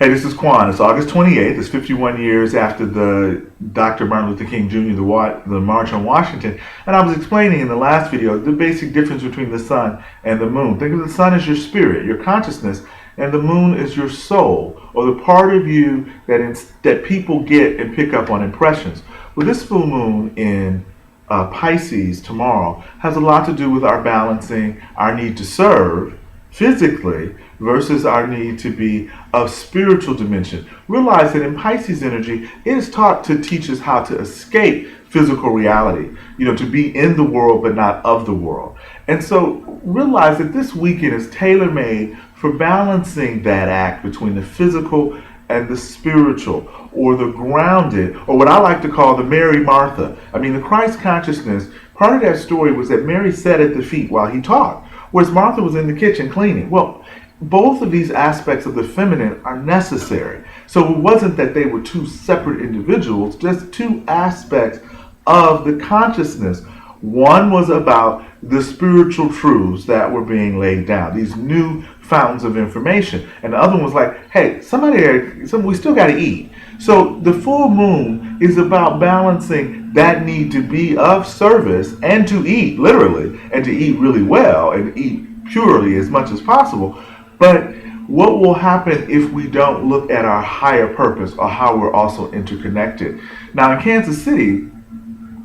Hey, this is Quan. It's August 28th. It's 51 years after the Dr. Martin Luther King Jr., the March on Washington. And I was explaining in the last video the basic difference between the sun and the moon. Think of the sun as your spirit, your consciousness, and the moon is your soul, or the part of you that people get and pick up on impressions. Well, this full moon in Pisces tomorrow has a lot to do with our balancing our need to serve physically versus our need to be of spiritual dimension. Realize that in Pisces energy, it is taught to teach us how to escape physical reality, to be in the world but not of the world. And so realize that this weekend is tailor-made for balancing that act between the physical and the spiritual, or the grounded, or what I like to call the Mary Martha. The Christ consciousness, part of that story was that Mary sat at the feet while he taught, whereas Martha was in the kitchen cleaning. Well, both of these aspects of the feminine are necessary. So it wasn't that they were two separate individuals, just two aspects of the consciousness. One was about the spiritual truths that were being laid down, these new fountains of information. And the other one was like, hey, we still got to eat. So the full moon is about balancing that need to be of service and to eat, literally, and to eat really well and eat purely as much as possible. But what will happen if we don't look at our higher purpose or how we're also interconnected? Now in Kansas City,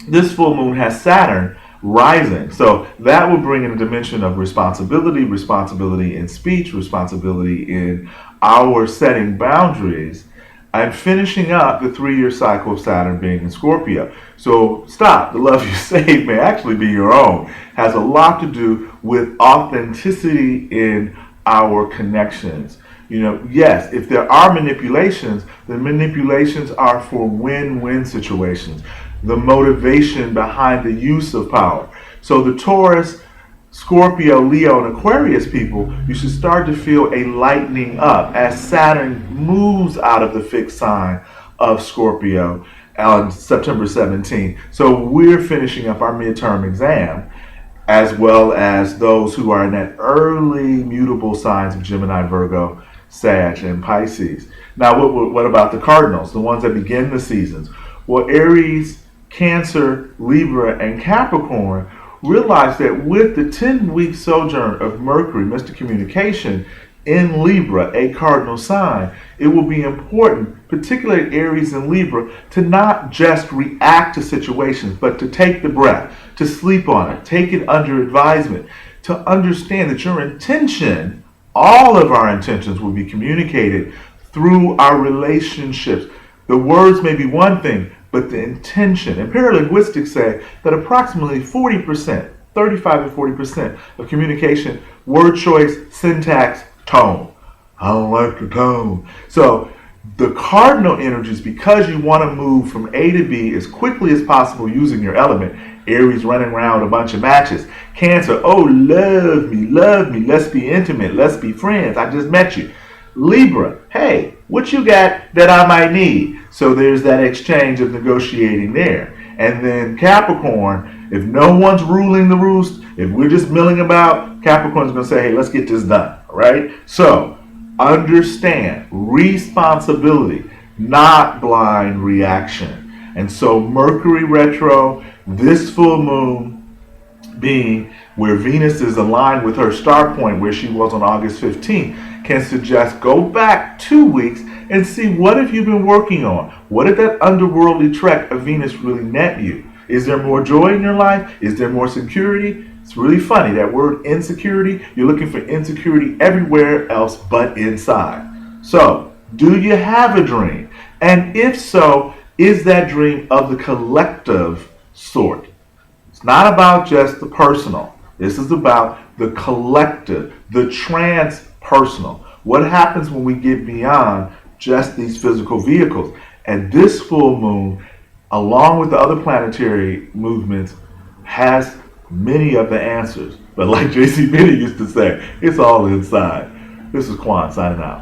this full moon has Saturn rising. So that will bring in a dimension of responsibility in speech, responsibility in our setting boundaries, and finishing up the 3-year cycle of Saturn being in Scorpio. So stop. The love you save may actually be your own. Has a lot to do with authenticity in our connections. Yes, if there are manipulations, the manipulations are for win-win situations. The motivation behind the use of power. So the Taurus, Scorpio, Leo, and Aquarius people, you should start to feel a lightening up as Saturn moves out of the fixed sign of Scorpio on September 17th. So we're finishing up our midterm exam, as well as those who are in that early mutable signs of Gemini, Virgo, Sag, and Pisces. Now, what about the cardinals, the ones that begin the seasons? Well, Aries, Cancer, Libra, and Capricorn realize that with the 10-week sojourn of Mercury, Mr. Communication, in Libra, a cardinal sign, it will be important, particularly Aries and Libra, to not just react to situations, but to take the breath, to sleep on it, take it under advisement, to understand that your intention, all of our intentions, will be communicated through our relationships. The words may be one thing, but the intention, and paralinguistics say that approximately 40%, 35 to 40% of communication, word choice, syntax, tone. I don't like the tone. So the cardinal energies, because you want to move from A to B as quickly as possible using your element. Aries running around with a bunch of matches. Cancer, oh, love me, let's be intimate, let's be friends, I just met you. Libra, hey, what you got that I might need? So there's that exchange of negotiating there. And then Capricorn, if no one's ruling the roost, if we're just milling about, Capricorn's going to say, hey, let's get this done, right? So understand responsibility, not blind reaction. And so Mercury retro, this full moon being where Venus is aligned with her star point where she was on August 15th, can suggest go back 2 weeks and see what have you been working on. What did that underworldly trek of Venus really net you? Is there more joy in your life? Is there more security? It's really funny, that word insecurity, you're looking for insecurity everywhere else but inside. So, do you have a dream? And if so, is that dream of the collective sort? It's not about just the personal. This is about the collective, the transpersonal. What happens when we get beyond just these physical vehicles? And this full moon, along with the other planetary movements, has many of the answers. But like J.C. Bennett used to say, it's all inside. This is Quan signing out.